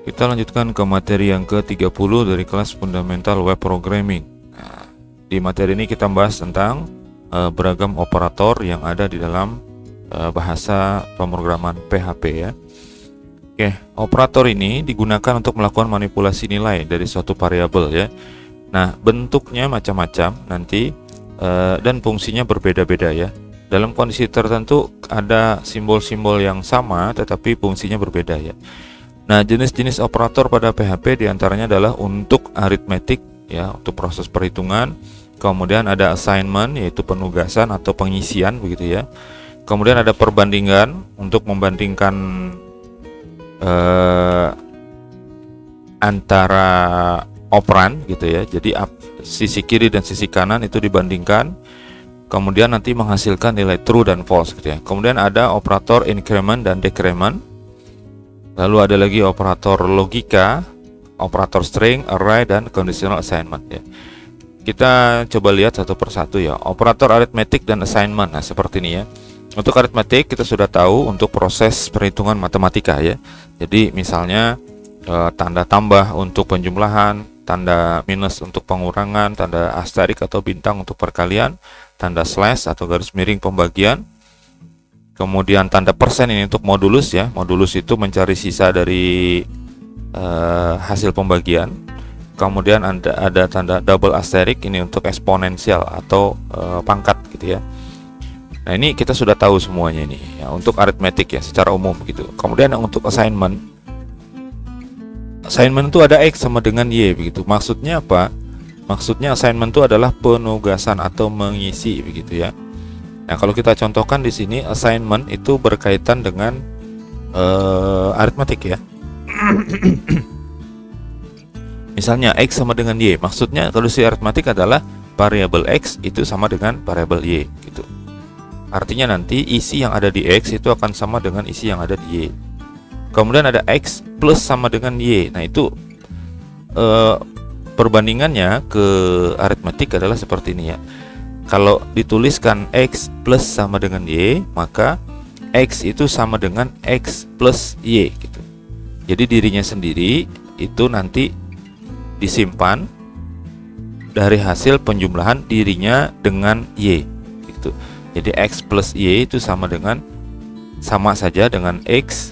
Kita lanjutkan ke materi yang ke-30 dari kelas Fundamental Web Programming. Nah, di materi ini kita bahas tentang beragam operator yang ada di dalam bahasa pemrograman PHP ya. Oke, operator ini digunakan untuk melakukan manipulasi nilai dari suatu variabel ya. Nah, bentuknya macam-macam nanti dan fungsinya berbeda-beda ya. Dalam kondisi tertentu ada simbol-simbol yang sama tetapi fungsinya berbeda ya. Nah, jenis-jenis operator pada PHP diantaranya adalah untuk aritmetik ya, untuk proses perhitungan. Kemudian ada assignment, yaitu penugasan atau pengisian begitu ya. Kemudian ada perbandingan untuk membandingkan antara operan gitu ya. Jadi sisi kiri dan sisi kanan itu dibandingkan. Kemudian nanti menghasilkan nilai true dan false gitu ya. Kemudian ada operator increment dan decrement. Lalu ada lagi operator logika, operator string, array, dan conditional assignment ya. Kita coba lihat satu persatu ya. Operator arithmetic dan assignment. Nah, seperti ini ya. Untuk arithmetic kita sudah tahu untuk proses perhitungan matematika ya. Jadi misalnya tanda tambah untuk penjumlahan, tanda minus untuk pengurangan, tanda asterik atau bintang untuk perkalian, tanda slash atau garis miring pembagian. Kemudian tanda persen ini untuk modulus ya. Modulus itu mencari sisa dari hasil pembagian. Kemudian ada tanda double asterik ini untuk eksponensial atau pangkat gitu ya. Nah, ini kita sudah tahu semuanya ini ya, untuk aritmetik ya secara umum gitu. Kemudian untuk assignment itu ada X sama dengan Y begitu. Maksudnya apa? Maksudnya assignment itu adalah penugasan atau mengisi begitu ya. Nah, kalau kita contohkan di sini assignment itu berkaitan dengan aritmetik ya. Misalnya X sama dengan Y. Maksudnya kalau si aritmetik adalah variabel X itu sama dengan variabel Y gitu. Artinya nanti isi yang ada di X itu akan sama dengan isi yang ada di Y. Kemudian ada X plus sama dengan Y. Nah, itu perbandingannya ke aritmetik adalah seperti ini ya. Kalau dituliskan X plus sama dengan Y, maka X itu sama dengan X plus Y gitu. Jadi dirinya sendiri itu nanti disimpan dari hasil penjumlahan dirinya dengan Y gitu. Jadi X plus Y itu sama saja dengan X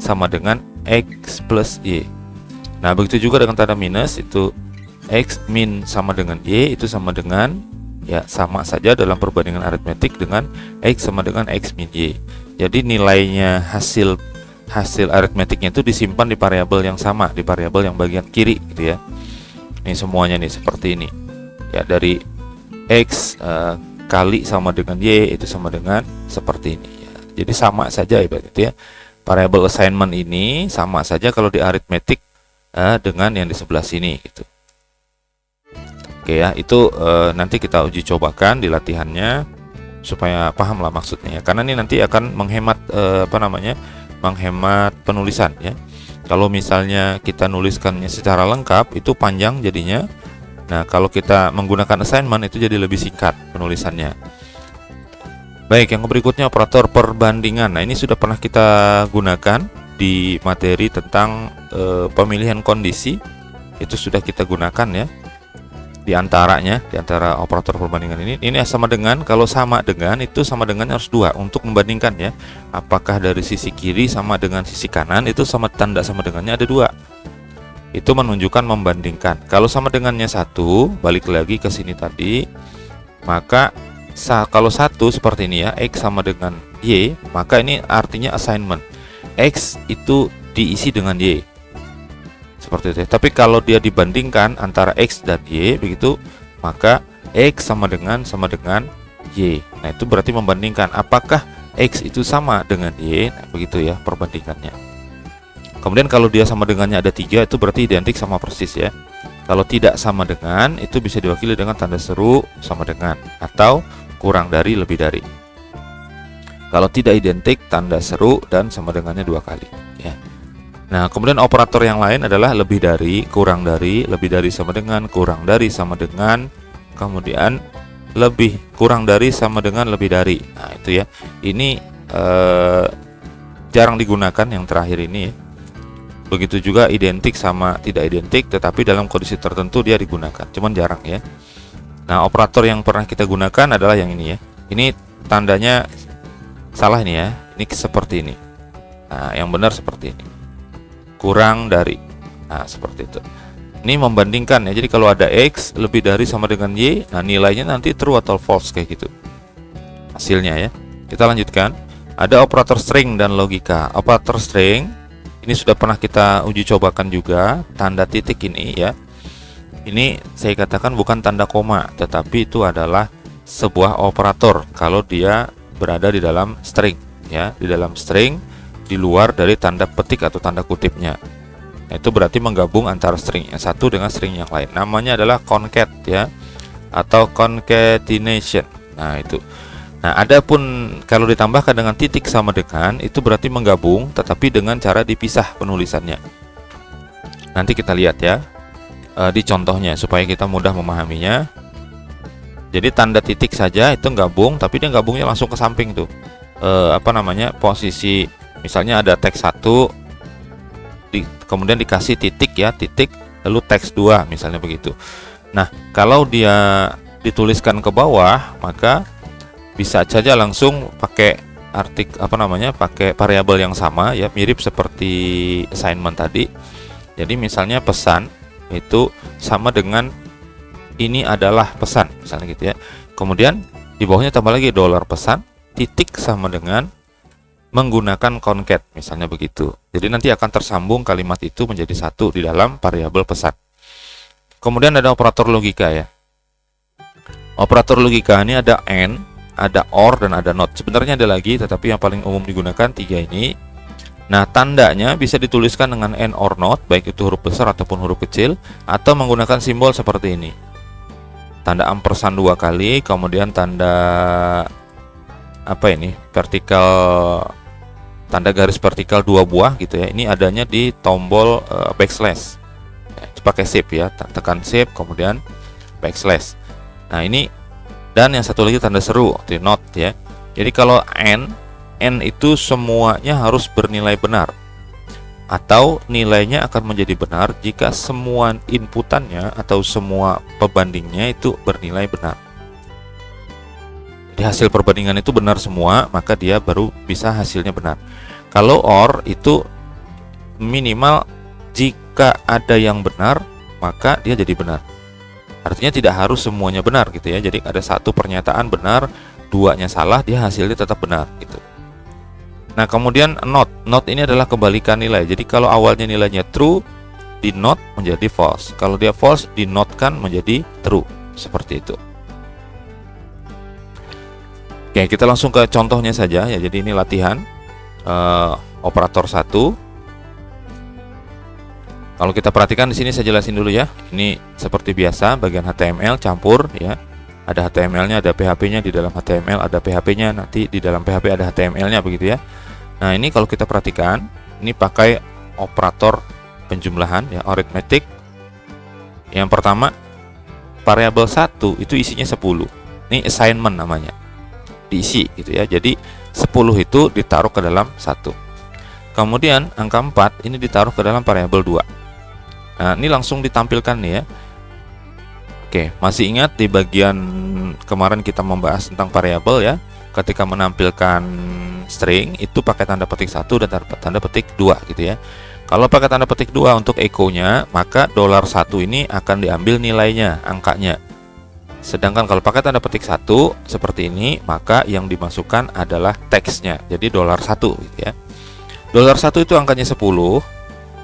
sama dengan X plus Y. Nah, begitu juga dengan tanda minus, itu X min sama dengan Y itu sama dengan ya, sama saja dalam perbandingan aritmetik dengan X sama dengan X min Y. Jadi nilainya hasil aritmetiknya itu disimpan di variabel yang sama, di variabel yang bagian kiri gitu ya. Ini semuanya nih seperti ini. Ya, dari X kali sama dengan Y itu sama dengan seperti ini ya. Jadi sama saja ibarat itu ya. Variable assignment ini sama saja kalau di aritmetik dengan yang di sebelah sini gitu. Oke ya, itu nanti kita uji cobakan di latihannya supaya paham lah maksudnya ya. Karena ini nanti akan menghemat menghemat penulisan ya. Kalau misalnya kita nuliskannya secara lengkap itu panjang jadinya. Nah, kalau kita menggunakan assignment itu jadi lebih singkat penulisannya. Baik, yang berikutnya operator perbandingan. Nah, ini sudah pernah kita gunakan di materi tentang pemilihan kondisi. Itu sudah kita gunakan ya. Di antara operator perbandingan ini sama dengan, kalau sama dengan itu sama dengan harus 2 untuk membandingkan ya. Apakah dari sisi kiri sama dengan sisi kanan itu tanda sama dengannya ada 2. Itu menunjukkan membandingkan. Kalau sama dengannya 1, balik lagi ke sini tadi, maka kalau 1 seperti ini ya, X sama dengan Y, maka ini artinya assignment. X itu diisi dengan Y. Seperti itu. Tapi kalau dia dibandingkan antara X dan Y begitu, maka X sama dengan Y. Nah, itu berarti membandingkan apakah X itu sama dengan Y. Nah, begitu ya perbandingannya. Kemudian kalau dia sama dengannya ada 3, itu berarti identik sama persis ya. Kalau tidak sama dengan, itu bisa diwakili dengan tanda seru sama dengan atau kurang dari, lebih dari. Kalau tidak identik, tanda seru dan sama dengannya 2 kali ya. Nah, kemudian operator yang lain adalah lebih dari, kurang dari, lebih dari sama dengan, kurang dari sama dengan, kemudian lebih, kurang dari sama dengan, lebih dari. Nah, itu ya. Ini jarang digunakan yang terakhir ini ya. Begitu juga identik sama tidak identik, tetapi dalam kondisi tertentu dia digunakan, cuman jarang ya. Nah, operator yang pernah kita gunakan adalah yang ini ya. Ini tandanya salah nih ya. Ini seperti ini. Nah, yang benar seperti ini. Kurang dari. Nah, seperti itu. Ini membandingkan ya. Jadi kalau ada X lebih dari sama dengan Y, nah nilainya nanti true atau false kayak gitu. Hasilnya ya. Kita lanjutkan. Ada operator string dan logika. Operator string ini sudah pernah kita uji cobakan juga. Tanda titik ini ya. Ini saya katakan bukan tanda koma, tetapi itu adalah sebuah operator kalau dia berada di dalam string ya, di dalam string di luar dari tanda petik atau tanda kutipnya. Nah, itu berarti menggabung antara string yang satu dengan string yang lain. Namanya adalah concat ya, atau concatenation. Nah, itu. Nah, adapun kalau ditambahkan dengan titik sama dengan, itu berarti menggabung tetapi dengan cara dipisah penulisannya. Nanti kita lihat ya di contohnya supaya kita mudah memahaminya. Jadi tanda titik saja itu gabung, tapi dia gabungnya langsung ke samping tuh. Posisi misalnya ada teks 1 kemudian dikasih titik ya, titik lalu teks 2 misalnya begitu. Nah, kalau dia dituliskan ke bawah, maka bisa saja langsung pakai pakai variabel yang sama ya, mirip seperti assignment tadi. Jadi misalnya pesan itu sama dengan ini adalah pesan misalnya gitu ya. Kemudian di bawahnya tambah lagi dolar pesan titik sama dengan menggunakan concat misalnya begitu. Jadi nanti akan tersambung kalimat itu menjadi satu di dalam variabel pesan. Kemudian ada operator logika ya. Operator logika ini ada AND, ada OR dan ada NOT. Sebenarnya ada lagi, tetapi yang paling umum digunakan 3 ini. Nah, tandanya bisa dituliskan dengan AND or NOT, baik itu huruf besar ataupun huruf kecil, atau menggunakan simbol seperti ini. Tanda ampersand 2 kali, kemudian tanda vertikal, tanda garis vertikal 2 buah gitu ya. Ini adanya di tombol backslash. Pakai shift ya, tekan shift kemudian backslash. Nah, ini dan yang satu lagi tanda seru, di NOT ya. Jadi kalau N itu semuanya harus bernilai benar, atau nilainya akan menjadi benar jika semua inputannya atau semua pebandingnya itu bernilai benar. Jadi hasil perbandingan itu benar semua, maka dia baru bisa hasilnya benar. Kalau OR itu minimal jika ada yang benar, maka dia jadi benar. Artinya tidak harus semuanya benar gitu ya. Jadi ada satu pernyataan benar, duanya salah, dia hasilnya tetap benar gitu. Nah, kemudian NOT ini adalah kebalikan nilai. Jadi kalau awalnya nilainya true, di NOT menjadi false. Kalau dia false, di NOT-kan menjadi true. Seperti itu. Oke, kita langsung ke contohnya saja ya. Jadi ini latihan operator 1. Kalau kita perhatikan di sini saya jelasin dulu ya. Ini seperti biasa bagian HTML campur ya. Ada HTML-nya, ada PHP-nya, di dalam HTML ada PHP-nya, nanti di dalam PHP ada HTML-nya begitu ya. Nah, ini kalau kita perhatikan, ini pakai operator penjumlahan ya, arithmetic. Yang pertama, variabel 1 itu isinya 10. Ini assignment namanya. Diisi gitu ya. Jadi 10 itu ditaruh ke dalam 1. Kemudian angka 4 ini ditaruh ke dalam variabel 2. Nah, ini langsung ditampilkan nih ya. Oke, masih ingat di bagian kemarin kita membahas tentang variabel ya. Ketika menampilkan string itu pakai tanda petik 1 dan tanda petik 2 gitu ya. Kalau pakai tanda petik 2 untuk echo-nya, maka $1 ini akan diambil nilainya, angkanya. Sedangkan kalau pakai tanda petik 1 seperti ini, maka yang dimasukkan adalah teksnya. Jadi $1 gitu ya. $1 itu angkanya 10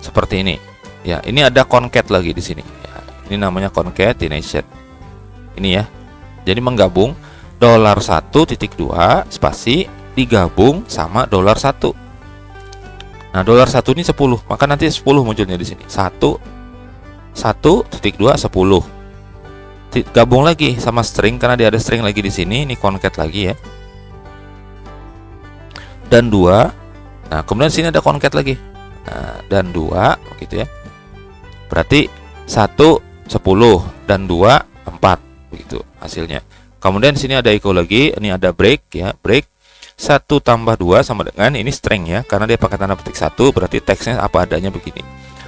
seperti ini. Ya, ini ada concat lagi di sini. Ya, ini namanya concatenation. Ini ya. Jadi menggabung $1.2 spasi digabung sama $1. Nah, $1 ini 10, maka nanti 10 munculnya di sini. 1.2 10. Gabung lagi sama string karena dia ada string lagi di sini, ini concat lagi ya. Dan 2. Nah, kemudian sini ada concat lagi. Nah, dan 2 gitu ya. Berarti 1 10 dan 2 4 begitu hasilnya. Kemudian di sini ada echo lagi, ini ada break ya, break. 1 tambah 2 sama dengan ini string ya, karena dia pakai tanda petik 1, berarti teksnya apa adanya begini.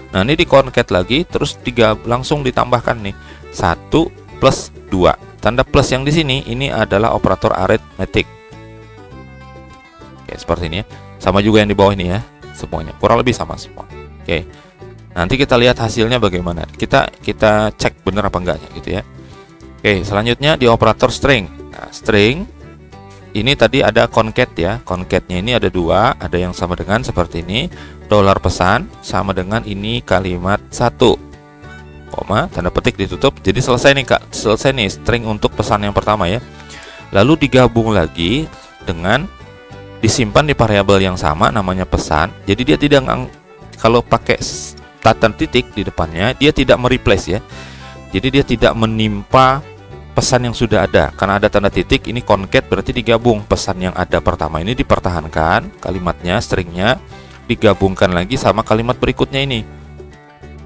Nah, ini di concat lagi, terus 3 langsung ditambahkan nih. 1 plus 2. Tanda plus yang di sini ini adalah operator arithmetic. Oke, seperti ini ya. Sama juga yang di bawah ini ya. Semuanya kurang lebih sama semua. Oke. Nanti kita lihat hasilnya bagaimana. Kita cek bener apa enggaknya gitu ya. Oke, selanjutnya di operator string. Nah, string ini tadi ada concat ya. Concatnya ini ada 2, ada yang sama dengan seperti ini, dolar pesan sama dengan ini kalimat 1, koma, tanda petik ditutup. Jadi selesai nih Kak, selesai nih string untuk pesan yang pertama ya. Lalu digabung lagi dengan disimpan di variabel yang sama namanya pesan. Jadi dia tidak kalau pakai tanda titik di depannya, dia tidak mereplace ya. Jadi dia tidak menimpa pesan yang sudah ada. Karena ada tanda titik, ini concat berarti digabung. Pesan yang ada pertama ini dipertahankan, kalimatnya, stringnya digabungkan lagi sama kalimat berikutnya ini.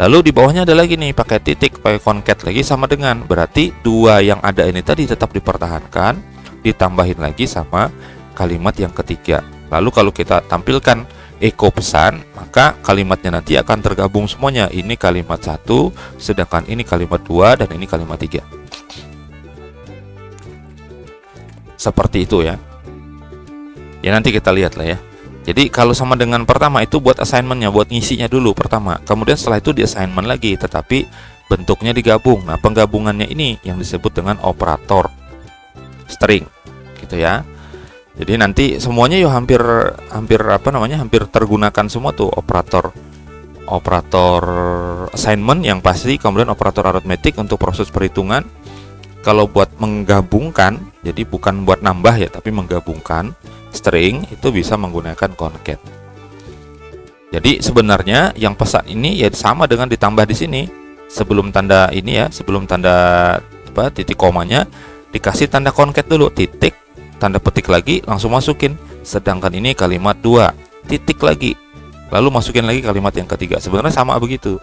Lalu di bawahnya ada lagi nih, pakai titik, pakai concat lagi sama dengan. Berarti 2 yang ada ini tadi tetap dipertahankan, ditambahin lagi sama kalimat yang ketiga. Lalu kalau kita tampilkan echo pesan, maka kalimatnya nanti akan tergabung semuanya. Ini kalimat 1, sedangkan ini kalimat 2, dan ini kalimat 3. Seperti itu ya. Ya nanti kita lihat lah ya. Jadi kalau sama dengan pertama itu buat assignmentnya, buat ngisinya dulu pertama. Kemudian setelah itu di assignment lagi, tetapi bentuknya digabung. Nah, penggabungannya ini yang disebut dengan operator string, gitu ya. Jadi nanti semuanya yuk hampir tergunakan semua tuh operator assignment yang pasti, kemudian operator arithmetic untuk proses perhitungan. Kalau buat menggabungkan, jadi bukan buat nambah ya, tapi menggabungkan string itu bisa menggunakan concat. Jadi sebenarnya yang pesan ini ya sama dengan ditambah di sini. Sebelum tanda ini ya, sebelum tanda titik komanya dikasih tanda concat dulu, titik, tanda petik lagi, langsung masukin. Sedangkan ini kalimat 2, titik lagi, lalu masukin lagi kalimat yang ketiga. Sebenarnya sama begitu,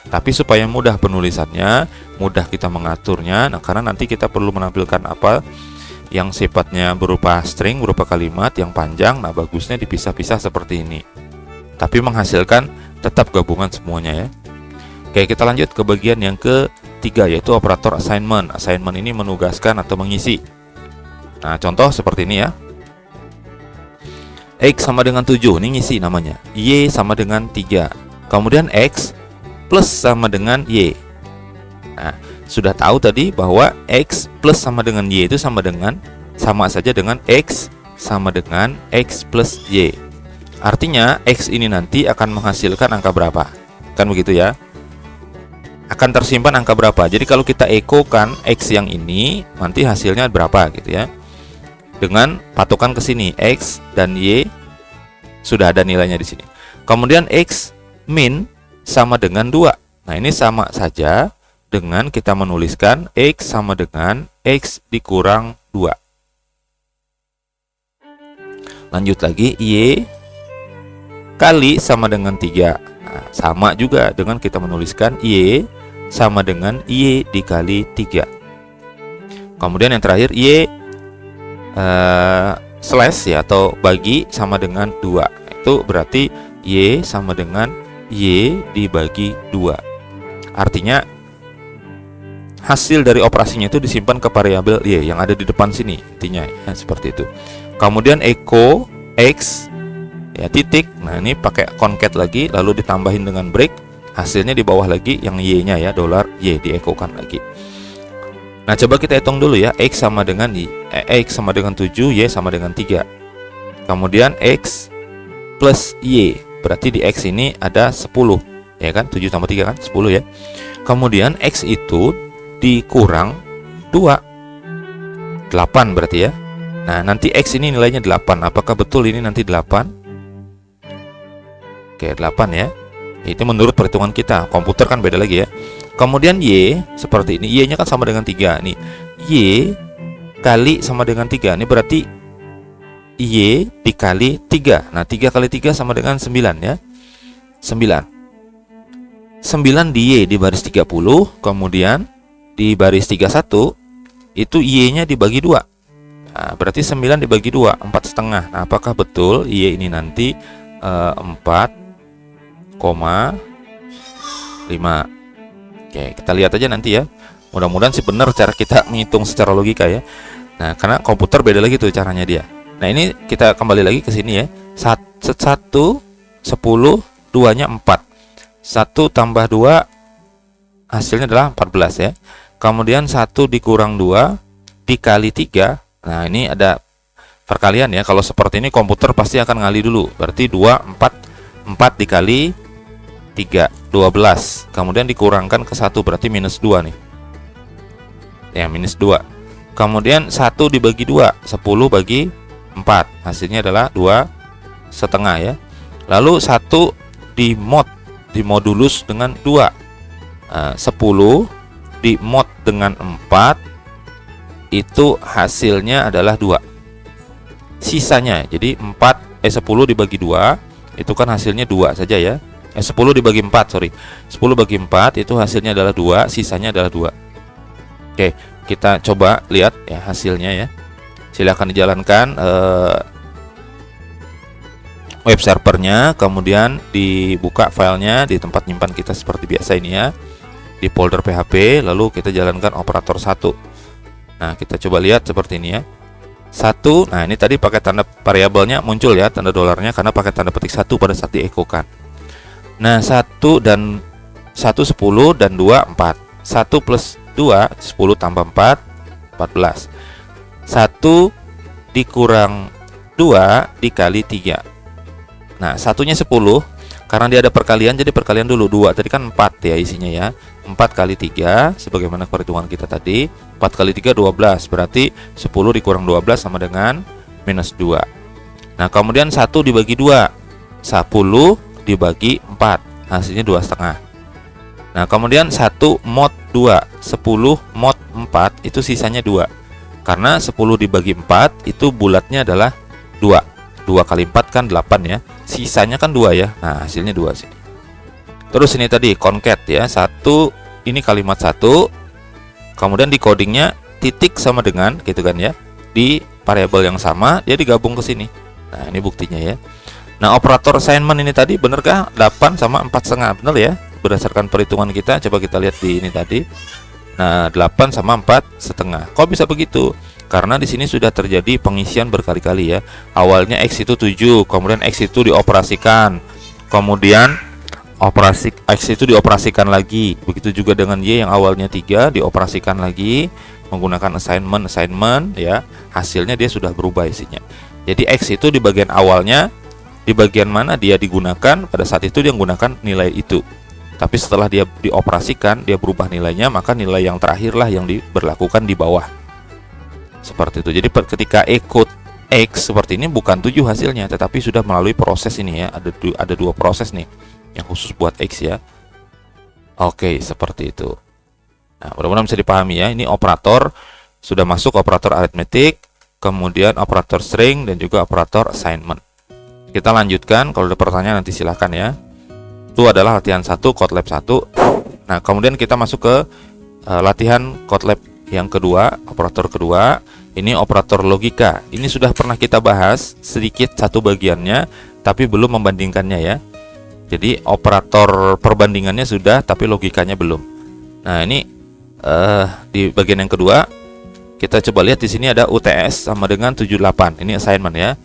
tapi supaya mudah penulisannya, mudah kita mengaturnya. Nah, karena nanti kita perlu menampilkan apa yang sifatnya berupa string, berupa kalimat yang panjang. Nah, bagusnya dipisah-pisah seperti ini, tapi menghasilkan tetap gabungan semuanya ya. Oke, kita lanjut ke bagian yang ketiga, yaitu operator assignment. Assignment ini menugaskan atau mengisi. Nah, contoh seperti ini ya. X sama dengan 7, ini ngisi namanya. Y sama dengan 3. Kemudian X plus sama dengan Y. Nah, sudah tahu tadi bahwa X plus sama dengan Y itu sama saja dengan X sama dengan X plus Y. Artinya X ini nanti akan menghasilkan angka berapa? Kan begitu ya. Akan tersimpan angka berapa. Jadi kalau kita ekokan X yang ini, nanti hasilnya berapa gitu ya. Dengan patokan ke sini, X dan Y sudah ada nilainya di sini. Kemudian X min sama dengan 2. Nah, ini sama saja dengan kita menuliskan X sama dengan X dikurang 2. Lanjut lagi, Y kali sama dengan 3. Nah, sama juga dengan kita menuliskan Y sama dengan Y dikali 3. Kemudian yang terakhir, Y slash ya, atau bagi sama dengan 2. Itu berarti Y sama dengan Y dibagi 2. Artinya hasil dari operasinya itu disimpan ke variabel Y yang ada di depan sini, intinya ya, seperti itu. Kemudian echo X ya, titik. Nah, ini pakai concat lagi, lalu ditambahin dengan break. Hasilnya di bawah lagi yang Y-nya ya, dolar Y diekokan lagi. Nah, coba kita hitung dulu ya. X sama dengan 7, Y sama dengan 3. Kemudian X plus Y, berarti di X ini ada 10 ya kan, 7 tambah 3 kan 10 ya. Kemudian X itu dikurang 2, 8 berarti ya. Nah, nanti X ini nilainya 8. Apakah betul ini nanti 8? Oke, 8 ya. Itu menurut perhitungan kita. Komputer kan beda lagi ya. Kemudian Y seperti ini. Y-nya kan sama dengan 3 nih. Y kali sama dengan 3. Ini berarti Y dikali 3. Nah, 3 kali 3 sama dengan 9 ya. 9 di Y di baris 30. Kemudian di baris 31 itu Y-nya dibagi 2. Nah, berarti 9 dibagi 2, 4,5. Nah, apakah betul Y ini nanti 4,5? Oke, kita lihat aja nanti ya. Mudah-mudahan sih benar cara kita menghitung secara logika ya. Nah, karena komputer beda lagi tuh caranya dia. Nah, ini kita kembali lagi ke sini ya. 1, 10, 2-nya 4. 1 tambah 2 hasilnya adalah 14 ya. Kemudian 1 dikurang 2 dikali 3. Nah, ini ada perkalian ya. Kalau seperti ini komputer pasti akan ngali dulu. Berarti 4 dikali 3, 12. Kemudian dikurangkan ke 1, berarti minus 2 nih. Ya, minus 2. Kemudian 1 dibagi 2, 10 bagi 4. Hasilnya adalah 2,5 ya. Lalu 1 dimodulus dengan 2. 10 dimod dengan 4, itu hasilnya adalah 2. Sisanya, jadi 10 dibagi 2, itu kan hasilnya 2 saja ya. 10 dibagi 4, sorry. 10 bagi 4 itu hasilnya adalah 2, sisanya adalah 2. Oke, kita coba lihat ya hasilnya ya. Silahkan dijalankan web servernya, kemudian dibuka filenya di tempat nyimpan kita seperti biasa ini ya, di folder PHP, lalu kita jalankan operator 1. Nah, kita coba lihat seperti ini ya. 1, nah ini tadi pakai tanda variabelnya muncul ya, tanda dolarnya, karena pakai tanda petik 1 pada saat diekokan. Nah, 1 10 dan 2 4. 1 plus 2 10 tambah 4 14. 1 dikurang 2 dikali 3. Nah, satunya 10, karena dia ada perkalian, jadi perkalian dulu. 2 tadi kan 4 ya isinya ya. 4 kali 3 sebagaimana perhitungan kita tadi. 4 kali 3 12, berarti 10 dikurang 12 sama dengan minus 2. Nah, kemudian 1 dibagi 2, 10 dibagi 4, hasilnya 2,5. Nah, kemudian 1 mod 2, 10 mod 4, itu sisanya 2. Karena 10 dibagi 4 itu bulatnya adalah 2. 2 kali 4 kan 8 ya. Sisanya kan 2 ya. Nah, hasilnya 2 sini. Terus ini tadi concat ya. 1 ini kalimat 1. Kemudian di codingnya titik sama dengan gitu kan ya. Di variabel yang sama dia digabung ke sini. Nah, ini buktinya ya. Nah, operator assignment ini tadi benarkah 8 sama 4,5? Benar ya? Berdasarkan perhitungan kita, coba kita lihat di ini tadi. Nah, 8 sama 4,5. Kok bisa begitu? Karena di sini sudah terjadi pengisian berkali-kali ya. Awalnya X itu 7, kemudian X itu dioperasikan. Kemudian X itu dioperasikan lagi. Begitu juga dengan Y yang awalnya 3 dioperasikan lagi menggunakan assignment ya. Hasilnya dia sudah berubah isinya. Jadi X itu di bagian awalnya, di bagian mana dia digunakan, pada saat itu dia menggunakan nilai itu. Tapi setelah dia dioperasikan, dia berubah nilainya, maka nilai yang terakhirlah yang diberlakukan di bawah. Seperti itu. Jadi ketika echo X seperti ini bukan 7 hasilnya, tetapi sudah melalui proses ini ya. Ada 2 proses nih yang khusus buat X ya. Oke, seperti itu. Nah, mudah-mudahan bisa dipahami ya. Ini operator sudah masuk, operator aritmetik, kemudian operator string, dan juga operator assignment. Kita lanjutkan, kalau ada pertanyaan nanti silahkan ya. Itu adalah latihan 1 Kotlab 1. Nah, kemudian kita masuk ke latihan Kotlab yang kedua, operator kedua. Ini operator logika. Ini sudah pernah kita bahas sedikit satu bagiannya, tapi belum membandingkannya ya. Jadi operator perbandingannya sudah, tapi logikanya belum. Nah, ini di bagian yang kedua kita coba lihat di sini ada UTS sama dengan 78. Ini assignment ya.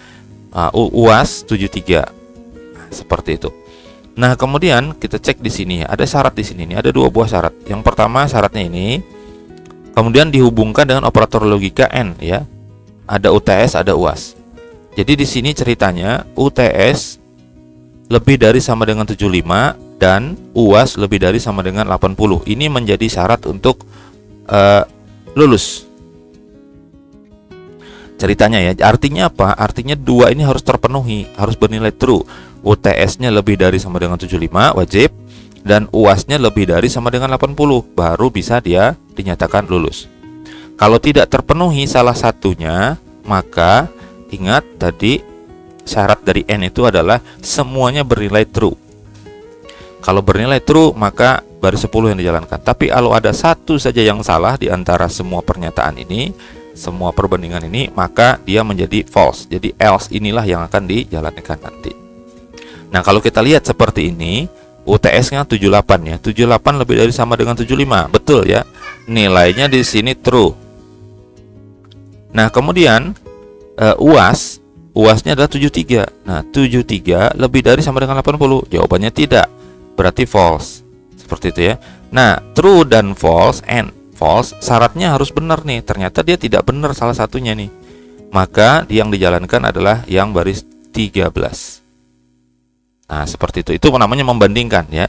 UAS 73. Nah, seperti itu. Nah, kemudian kita cek di sini ada syarat di sini nih, ada 2 buah syarat. Yang pertama syaratnya ini kemudian dihubungkan dengan operator logika N ya. Ada UTS, ada UAS. Jadi di sini ceritanya UTS lebih dari sama dengan 75 dan UAS lebih dari sama dengan 80. Ini menjadi syarat untuk lulus. Ceritanya ya, artinya apa? Artinya 2 ini harus terpenuhi, harus bernilai true. UTS-nya lebih dari sama dengan 75 wajib, dan UAS-nya lebih dari sama dengan 80, baru bisa dia dinyatakan lulus. Kalau tidak terpenuhi salah satunya, maka ingat tadi syarat dari N itu adalah semuanya bernilai true. Kalau bernilai true, maka baru 10 yang dijalankan. Tapi kalau ada satu saja yang salah di antara semua pernyataan ini, semua perbandingan ini, maka dia menjadi false. Jadi else inilah yang akan dijalankan nanti. Nah, kalau kita lihat seperti ini, UTS-nya 78 ya. 78 lebih dari sama dengan 75. Betul ya. Nilainya di sini true. Nah, kemudian UAS-nya adalah 73. Nah, 73 lebih dari sama dengan 80. Jawabannya tidak. Berarti false. Seperti itu ya. Nah, true dan false syaratnya harus benar nih. Ternyata dia tidak benar salah satunya nih. Maka yang dijalankan adalah yang baris 13. Nah, seperti itu. Itu namanya membandingkan ya.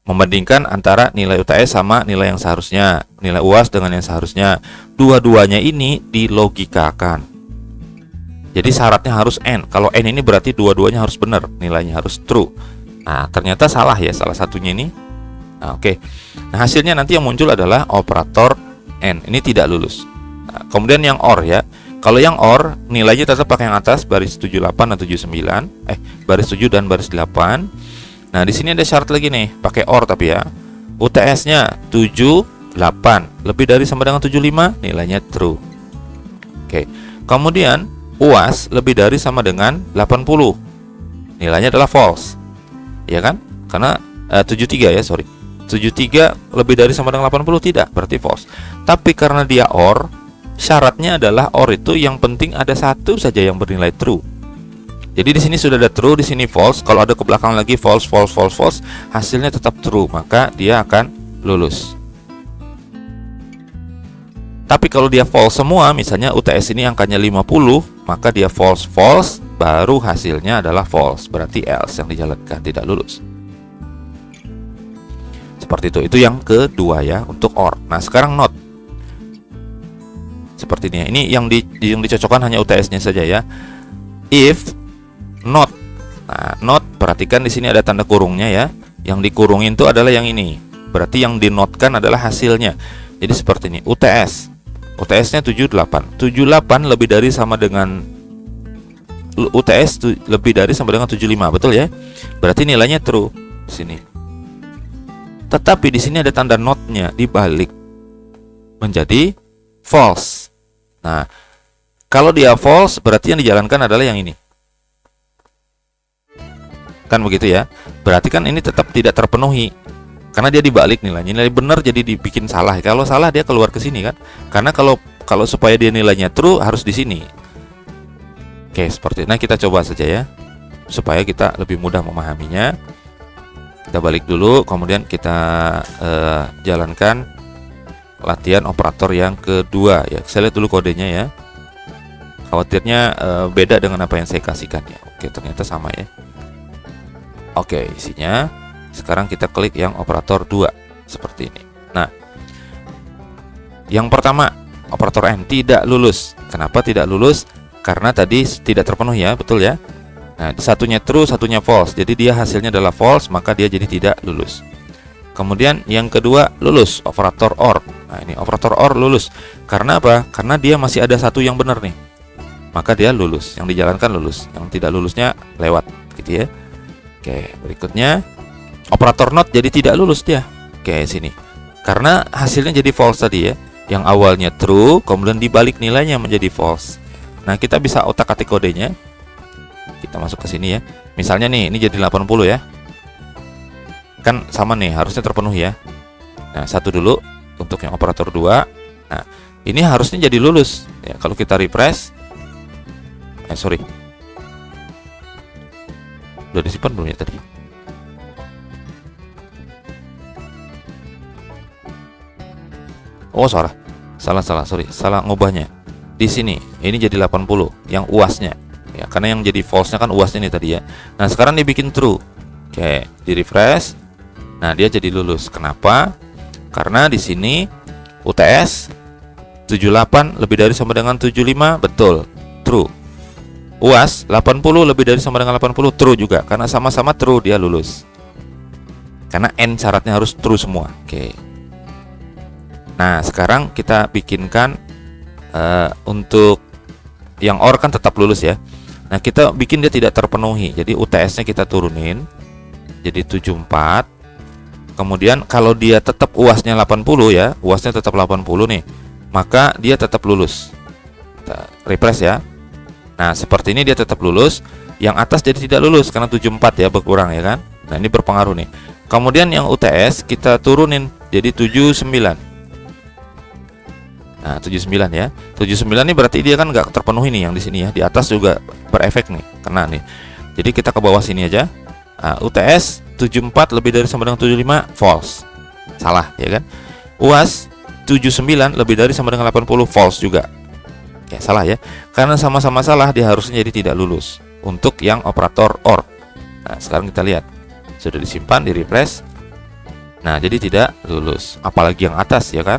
Membandingkan antara nilai UTS sama nilai yang seharusnya, nilai UAS dengan yang seharusnya. Dua-duanya ini dilogikakan. Jadi syaratnya harus N. Kalau N ini berarti dua-duanya harus benar, nilainya harus true. Nah, ternyata salah ya salah satunya ini. Nah, oke. Nah, hasilnya nanti yang muncul adalah operator N. Ini tidak lulus. Nah, kemudian yang OR ya. Kalau yang OR nilainya tetap pakai yang atas baris 78 dan 79. Baris 7 dan baris 8. Nah, di sini ada syarat lagi nih, pakai OR tapi ya. UTS-nya 78 lebih dari sama dengan 75, nilainya true. Oke. Kemudian UAS lebih dari sama dengan 80. Nilainya adalah false. Ya kan? Karena 73 ya, sorry. 73 lebih dari sama dengan 80 tidak, berarti false. Tapi karena dia OR, syaratnya adalah OR itu yang penting ada satu saja yang bernilai true. Jadi di sini sudah ada true, di sini false. Kalau ada ke belakang lagi false, hasilnya tetap true, maka dia akan lulus. Tapi kalau dia false semua, misalnya UTS ini angkanya 50, maka dia false, baru hasilnya adalah false. Berarti else yang dijalankan, tidak lulus. Seperti itu yang kedua ya untuk OR. Nah, sekarang not. Seperti ini. Ini yang dicocokkan hanya UTS-nya saja ya. If not. Nah, not perhatikan di sini ada tanda kurungnya ya. Yang dikurungin itu adalah yang ini. Berarti yang dinotkan adalah hasilnya. Jadi seperti ini. UTS-nya 78. 78 lebih dari sama dengan UTS lebih dari sama dengan 75, betul ya? Berarti nilainya true di sini. Tetapi di sini ada tanda not-nya dibalik menjadi false. Nah, kalau dia false berarti yang dijalankan adalah yang ini. Kan begitu ya? Berarti kan ini tetap tidak terpenuhi. Karena dia dibalik nilainya. Nilai benar jadi dibikin salah. Kalau salah dia keluar ke sini kan? Karena kalau supaya dia nilainya true harus di sini. Oke, seperti itu. Nah, kita coba saja ya. Supaya kita lebih mudah memahaminya. Kita balik dulu, kemudian kita jalankan latihan operator yang kedua ya. Saya lihat dulu kodenya ya. Khawatirnya beda dengan apa yang saya kasihkan ya. Oke, ternyata sama ya. Oke, isinya. Sekarang kita klik yang operator 2 seperti ini. Nah, yang pertama operator N tidak lulus. Kenapa tidak lulus? Karena tadi tidak terpenuhi ya, betul ya. Nah, satunya true, satunya false. Jadi dia hasilnya adalah false, maka dia jadi tidak lulus. Kemudian yang kedua lulus, operator OR. Nah, ini operator OR lulus. Karena apa? Karena dia masih ada satu yang benar nih. Maka dia lulus. Yang dijalankan lulus. Yang tidak lulusnya lewat, gitu ya. Oke, berikutnya operator not jadi tidak lulus dia. Oke, sini. Karena hasilnya jadi false tadi ya. Yang awalnya true, kemudian dibalik nilainya menjadi false. Nah, kita bisa otak-atik kodenya. Kita masuk ke sini ya. Misalnya nih, ini jadi 80 ya. Kan sama nih, harusnya terpenuhi ya. Nah, satu dulu untuk yang operator 2. Nah, ini harusnya jadi lulus ya. Kalau kita refresh, sorry, udah disimpan belum ya tadi? Oh, salah, sorry, salah ngubahnya. Di sini, ini jadi 80 yang UAS-nya. Ya, karena yang jadi false-nya kan UAS-nya nih tadi ya. Nah, sekarang dibikin true. Oke, di refresh. Nah, dia jadi lulus. Kenapa? Karena di sini UTS 78 lebih dari sama dengan 75, betul, true. UAS 80 lebih dari sama dengan 80, true juga. Karena sama-sama true dia lulus. Karena N syaratnya harus true semua. Oke. Nah, sekarang kita bikinkan untuk yang OR kan tetap lulus ya. Nah, kita bikin dia tidak terpenuhi. Jadi UTS-nya kita turunin jadi 74. Kemudian kalau dia tetap UAS-nya 80 ya, UAS-nya tetap 80 nih. maka dia tetap lulus. Kita refresh ya. Nah, seperti ini dia tetap lulus. Yang atas jadi tidak lulus karena 74 ya, berkurang ya kan. Nah, ini berpengaruh nih. Kemudian yang UTS kita turunin jadi 79. Nah, 79 ya. 79 ini berarti dia kan nggak terpenuhi nih yang di sini ya. Di atas juga berefek nih, kena nih. Jadi kita ke bawah sini aja. Nah, UTS 74 lebih dari sama dengan 75 false. Salah ya kan. UAS 79 lebih dari sama dengan 80 false juga. Ya, salah ya. Karena sama-sama salah dia harusnya jadi tidak lulus untuk yang operator OR. Nah, sekarang kita lihat. Sudah disimpan, di refresh. Nah, jadi tidak lulus. Apalagi yang atas ya kan.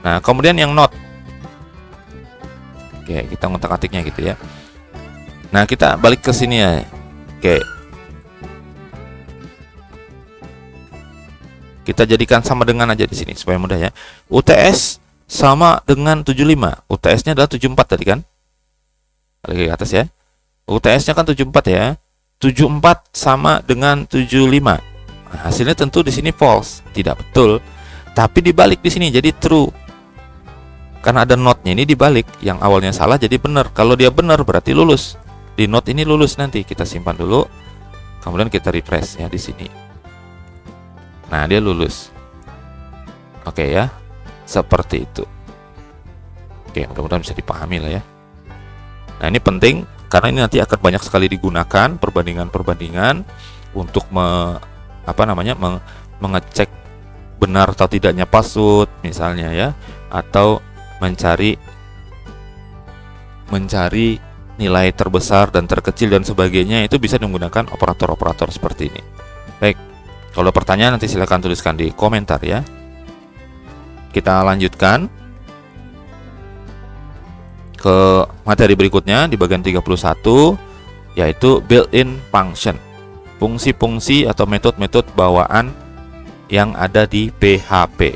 Nah, kemudian yang not. Oke, kita ngotak-atiknya gitu ya. Nah, kita balik ke sini ya. Oke. Kita jadikan sama dengan aja di sini supaya mudah ya. UTS sama dengan 75. UTS-nya adalah 74 tadi kan? Balik ke atas ya. UTS-nya kan 74 ya. 74 sama dengan 75. Nah, hasilnya tentu di sini false, tidak betul. Tapi dibalik di sini jadi true. Karena ada not-nya ini dibalik, yang awalnya salah jadi benar. Kalau dia benar berarti lulus. Di not ini lulus nanti. Kita simpan dulu. Kemudian kita refresh ya di sini. Nah, dia lulus. Oke ya. Seperti itu. Oke, mudah-mudahan bisa dipahami lah ya. Nah, ini penting karena ini nanti akan banyak sekali digunakan perbandingan-perbandingan untuk mengecek benar atau tidaknya password misalnya ya, atau mencari nilai terbesar dan terkecil dan sebagainya. Itu bisa menggunakan operator-operator seperti ini. Baik, kalau pertanyaan nanti silakan tuliskan di komentar ya. Kita lanjutkan ke materi berikutnya di bagian 31, yaitu built-in function, fungsi-fungsi atau metode-metode bawaan yang ada di PHP.